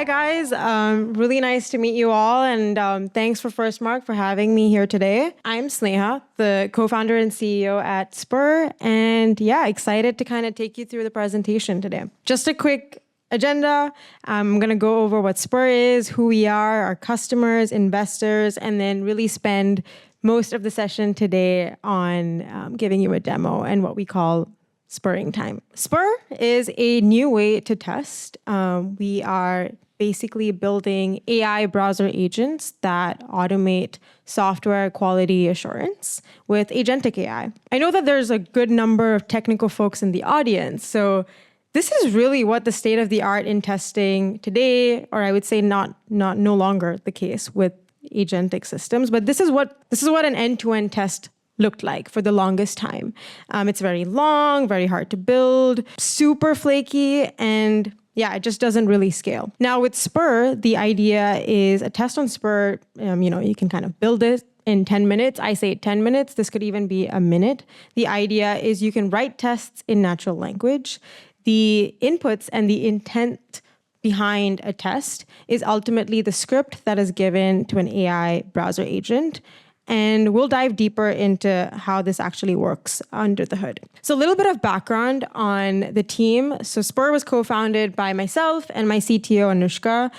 Hi, guys. Really nice to meet you all. And thanks for Firstmark for having me here today. I'm Sneha, the co-founder and CEO at Spur. And yeah, excited to kind of take you through the presentation today. Just a quick agenda. I'm going to go over what Spur is, who we are, our customers, investors, and then really spend most of the session today on giving you a demo and what we call Spurring Time. Spur is a new way to test. We are basically building AI browser agents that automate software quality assurance with agentic AI. I know that there's a good number of technical folks in the audience, so this is really what the state of the art in testing today, or I would say no longer the case with agentic systems, but this is what an end-to-end test looked like for the longest time. It's very long, very hard to build, super flaky, and yeah, it just doesn't really scale. Now with Spur, the idea is a test on Spur, you can kind of build it in 10 minutes. I say 10 minutes. This could even be a minute. The idea is you can write tests in natural language. The inputs and the intent behind a test is ultimately the script that is given to an AI browser agent. And we'll dive deeper into how this actually works under the hood. So a little bit of background on the team. So Spur was co-founded by myself and my CTO, Anushka.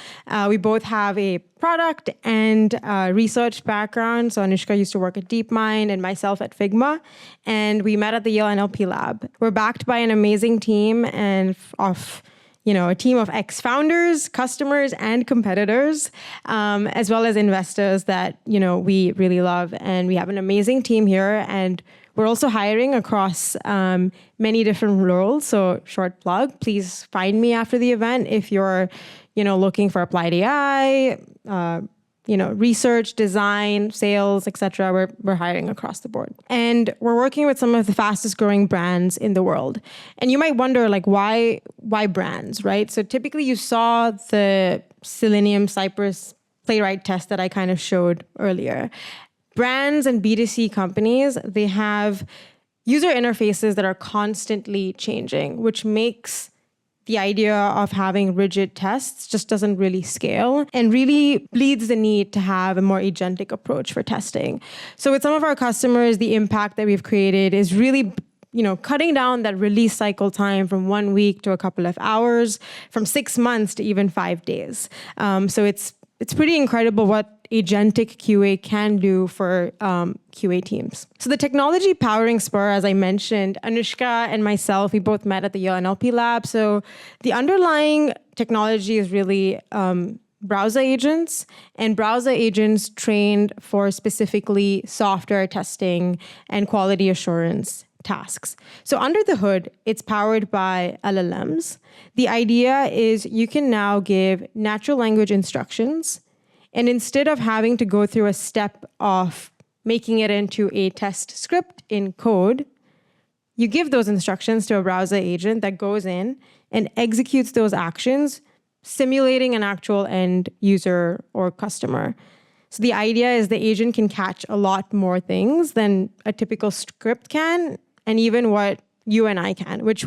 We both have a product and research background. So Anushka used to work at DeepMind and myself at Figma. And we met at the Yale NLP lab. We're backed by an amazing team and a team of ex-founders, customers, and competitors, as well as investors that, we really love. And we have an amazing team here. And we're also hiring across many different roles. So short plug, please find me after the event if you're, looking for applied AI, research, design, sales, etc. We're hiring across the board. And we're working with some of the fastest growing brands in the world. And you might wonder, why brands, right? So typically you saw the Selenium, Cypress playwright test that I kind of showed earlier. Brands and B2C companies, they have user interfaces that are constantly changing, which makes the idea of having rigid tests just doesn't really scale and really bleeds the need to have a more agentic approach for testing. So with some of our customers, the impact that we've created is really cutting down that release cycle time from 1 week to a couple of hours, from 6 months to even 5 days. So it's pretty incredible what agentic QA can do for QA teams. So the technology powering Spur, as I mentioned, Anushka and myself, we both met at the Yale NLP lab. So the underlying technology is really browser agents, and browser agents trained for specifically software testing and quality assurance tasks. So under the hood, it's powered by LLMs. The idea is you can now give natural language instructions, and instead of having to go through a step of making it into a test script in code, you give those instructions to a browser agent that goes in and executes those actions, simulating an actual end user or customer. So the idea is the agent can catch a lot more things than a typical script can, and even what you and I can, which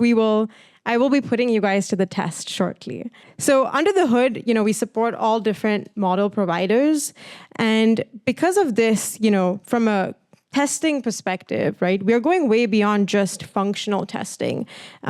I will be putting you guys to the test shortly. So under the hood, we support all different model providers. And because of this, from a testing perspective, right, we're going way beyond just functional testing.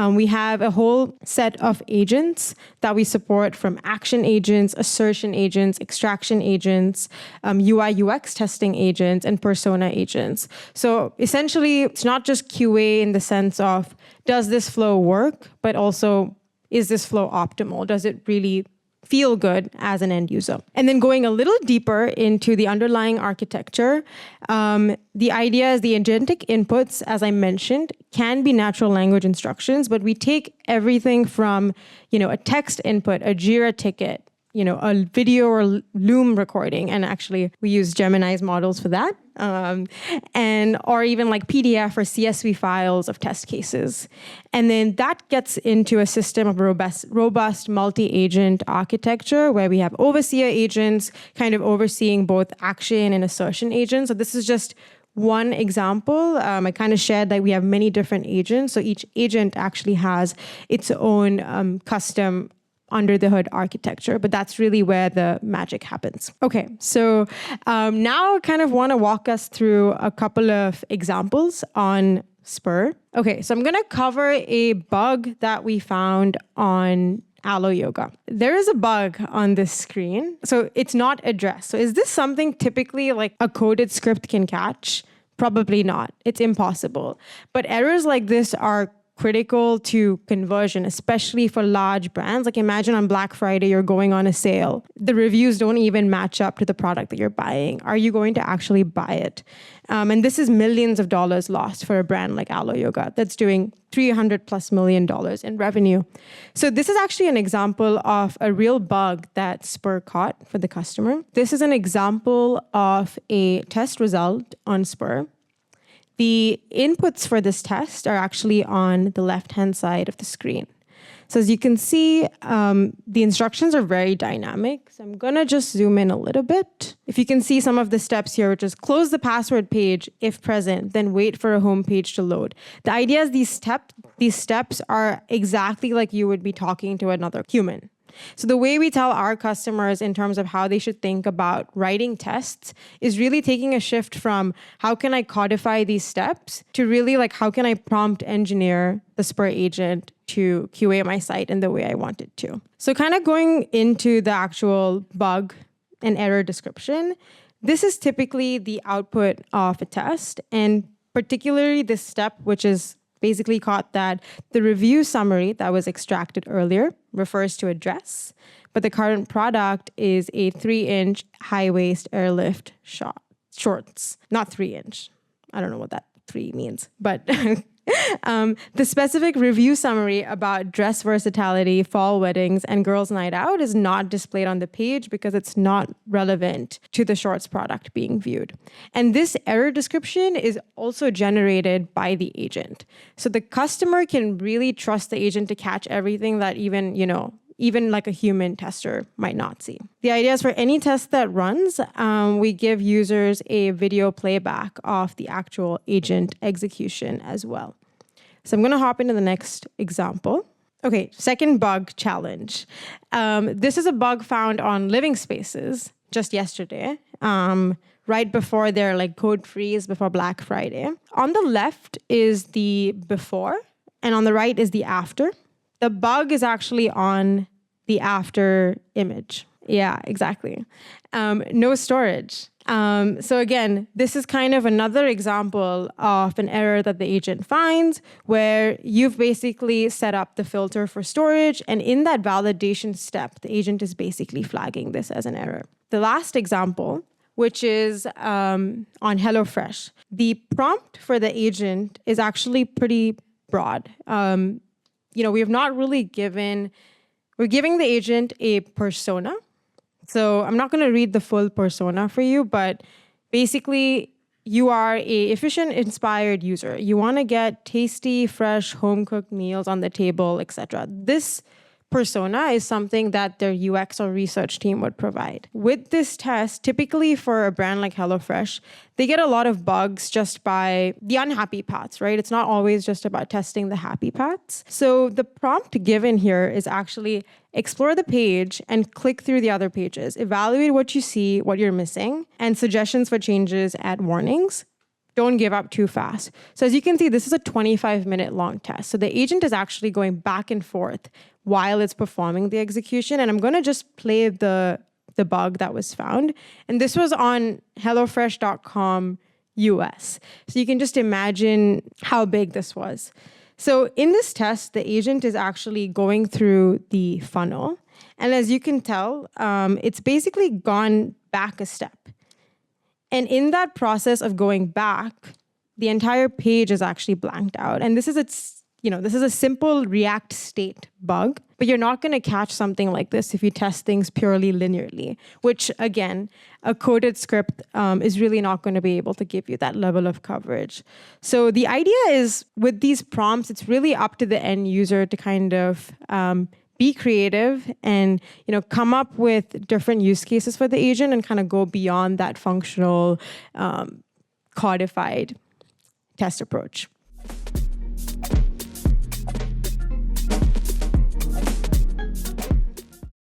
We have a whole set of agents that we support, from action agents, assertion agents, extraction agents, UI UX testing agents, and persona agents. So essentially, it's not just QA in the sense of, does this flow work, but also, is this flow optimal? Does it really feel good as an end user? And then going a little deeper into the underlying architecture, the idea is the agentic inputs, as I mentioned, can be natural language instructions, but we take everything from, a text input, a Jira ticket, a video or Loom recording, and actually we use Gemini's models for that, or even like PDF or CSV files of test cases. And then that gets into a system of robust multi-agent architecture where we have overseer agents kind of overseeing both action and assertion agents. So this is just one example. I kind of shared that we have many different agents. So each agent actually has its own custom under the hood architecture, but that's really where the magic happens. Okay, so now I kind of want to walk us through a couple of examples on Spur. Okay, so I'm going to cover a bug that we found on Alo Yoga. There is a bug on this screen, so it's not addressed. So is this something typically like a coded script can catch? Probably not. It's impossible. But errors like this are critical to conversion, especially for large brands. Like imagine on Black Friday, you're going on a sale. The reviews don't even match up to the product that you're buying. Are you going to actually buy it? And this is millions of dollars lost for a brand like Alo Yoga that's doing $300+ million in revenue. So this is actually an example of a real bug that Spur caught for the customer. This is an example of a test result on Spur. The inputs for this test are actually on the left-hand side of the screen. So as you can see, the instructions are very dynamic. So I'm gonna just zoom in a little bit. If you can see some of the steps here, which is close the password page if present, then wait for a home page to load. The idea is these steps are exactly like you would be talking to another human. So the way we tell our customers in terms of how they should think about writing tests is really taking a shift from how can I codify these steps to really like how can I prompt engineer the Spur agent to QA my site in the way I want it to. So kind of going into the actual bug and error description, this is typically the output of a test, and particularly this step, which is basically caught that the review summary that was extracted earlier refers to a dress, but the current product is a 3-inch high-waist airlift shorts, not 3-inch. I don't know what that 3 means, but the specific review summary about dress versatility, fall weddings, and girls' night out is not displayed on the page because it's not relevant to the shorts product being viewed. And this error description is also generated by the agent. So the customer can really trust the agent to catch everything that even like a human tester might not see. The idea is for any test that runs, we give users a video playback of the actual agent execution as well. So I'm going to hop into the next example. Okay, second bug challenge. This is a bug found on Living Spaces just yesterday, right before their like code freeze before Black Friday. On the left is the before, and on the right is the after. The bug is actually on the after image. Yeah, exactly. No storage. So again, this is kind of another example of an error that the agent finds where you've basically set up the filter for storage, and in that validation step, the agent is basically flagging this as an error. The last example, which is on HelloFresh, the prompt for the agent is actually pretty broad. We have not really we're giving the agent a persona. So I'm not going to read the full persona for you, but basically you are a efficient, inspired user. You want to get tasty, fresh, home-cooked meals on the table, etc. This persona is something that their UX or research team would provide. With this test, typically for a brand like HelloFresh, they get a lot of bugs just by the unhappy paths, right? It's not always just about testing the happy paths. So the prompt given here is actually explore the page and click through the other pages. Evaluate what you see, what you're missing, and suggestions for changes, add warnings. Don't give up too fast. So as you can see, this is a 25-minute long test. So the agent is actually going back and forth while it's performing the execution. And I'm going to just play the bug that was found. And this was on HelloFresh.com US. So you can just imagine how big this was. So in this test, the agent is actually going through the funnel. And as you can tell, it's basically gone back a step. And in that process of going back, the entire page is actually blanked out. And this is a simple React state bug, but you're not going to catch something like this if you test things purely linearly, which again, a coded script is really not going to be able to give you that level of coverage. So the idea is with these prompts, it's really up to the end user to kind of be creative and come up with different use cases for the agent and kind of go beyond that functional codified test approach.